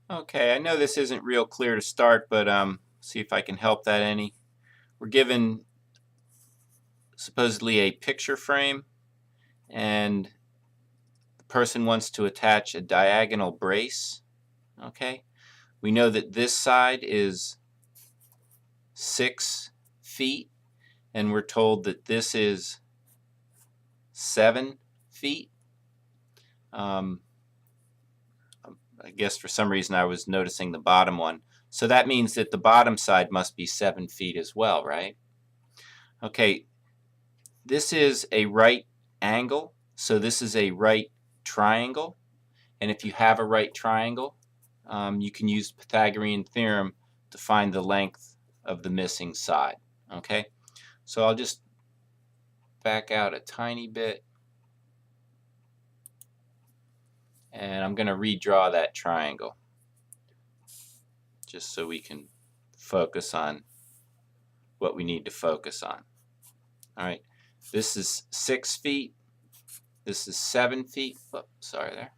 Okay, I know this isn't real clear to start, but see if I can help that any. We're given supposedly a picture frame, and the person wants to attach a diagonal brace. Okay, we know that this side is 6 feet, and we're told that this is 7 feet. I guess for some reason I was noticing the bottom one. So that means that the bottom side must be 7 feet as well, right? Okay, this is a right angle, so this is a right triangle. And if you have a right triangle, you can use the Pythagorean theorem to find the length of the missing side. Okay, so I'll just back out a tiny bit, and I'm going to redraw that triangle just so we can focus on what we need to focus on. All right, this is 6 feet, this is 7 feet, sorry there.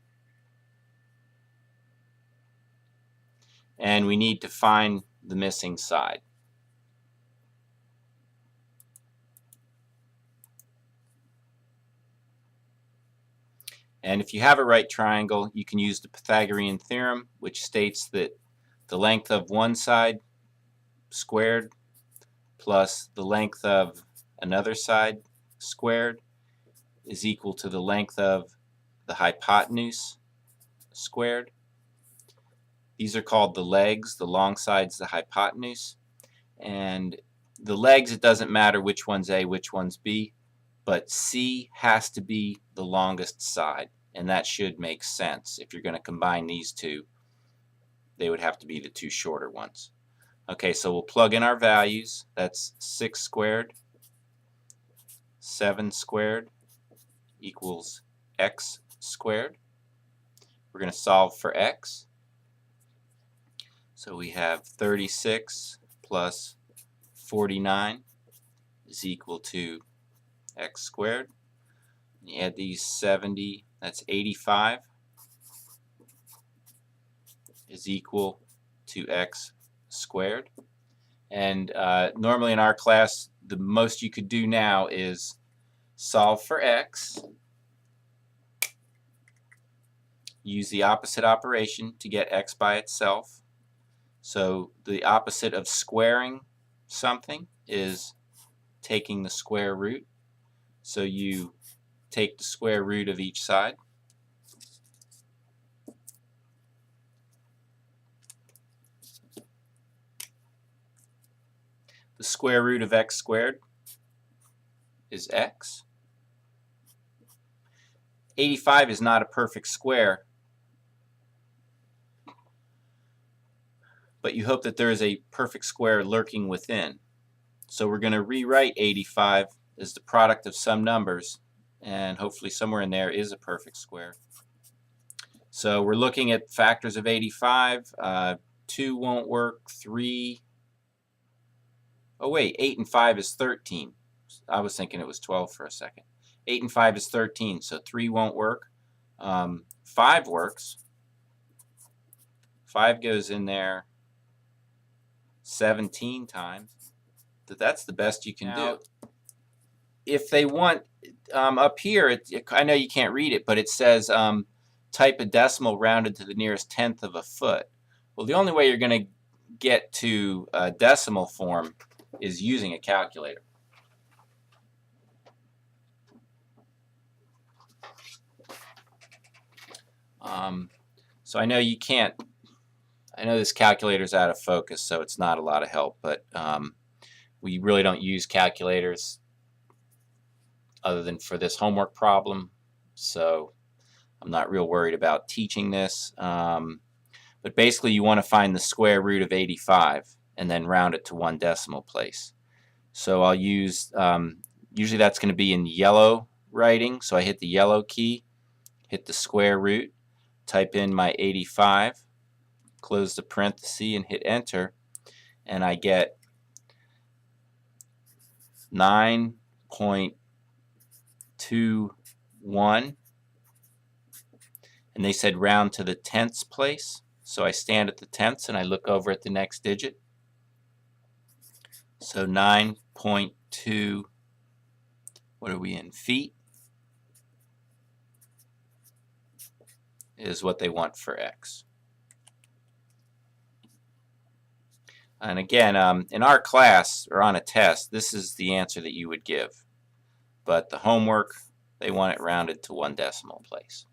And we need to find the missing side. And if you have a right triangle, you can use the Pythagorean theorem, which states that the length of one side squared plus the length of another side squared is equal to the length of the hypotenuse squared. These are called the legs. The long side's the hypotenuse. And the legs, it doesn't matter which one's A, which one's B, but C has to be the longest side. And that should make sense. If you're going to combine these two, they would have to be the two shorter ones. Okay, so we'll plug in our values. That's 6 squared, 7 squared equals x squared. We're going to solve for x. So we have 36 plus 49 is equal to x squared. You add these 70, that's 85, is equal to x squared. And normally in our class, the most you could do now is solve for x, use the opposite operation to get x by itself. So the opposite of squaring something is taking the square root. So you take the square root of each side. The square root of x squared is x. 85 is not a perfect square, but you hope that there is a perfect square lurking within. So we're going to rewrite 85 as the product of some numbers, and hopefully somewhere in there is a perfect square. So we're looking at factors of 85. 2 won't work, 3. Oh wait, 8 and 5 is 13. I was thinking it was 12 for a second. 8 and 5 is 13, so 3 won't work. 5 works. 5 goes in there 17 times. That's the best you can do. If they want, up here, I know you can't read it, but it says type a decimal rounded to the nearest tenth of a foot. Well, the only way you're going to get to decimal form is using a calculator. So I know you can't, I know this calculator's out of focus, so it's not a lot of help, but we really don't use calculators other than for this homework problem, so I'm not real worried about teaching this. But basically you want to find the square root of 85 and then round it to one decimal place. So I'll use, usually that's going to be in yellow writing, so I hit the yellow key, hit the square root, type in my 85, close the parenthesis and hit enter, and I get 9.21, and they said round to the tenths place, So I stand at the tenths and I look over at the next digit. So 9.2, what are we in, feet, is what they want for x. And again, in our class or on a test, this is the answer that you would give. But the homework, they want it rounded to 1 decimal place.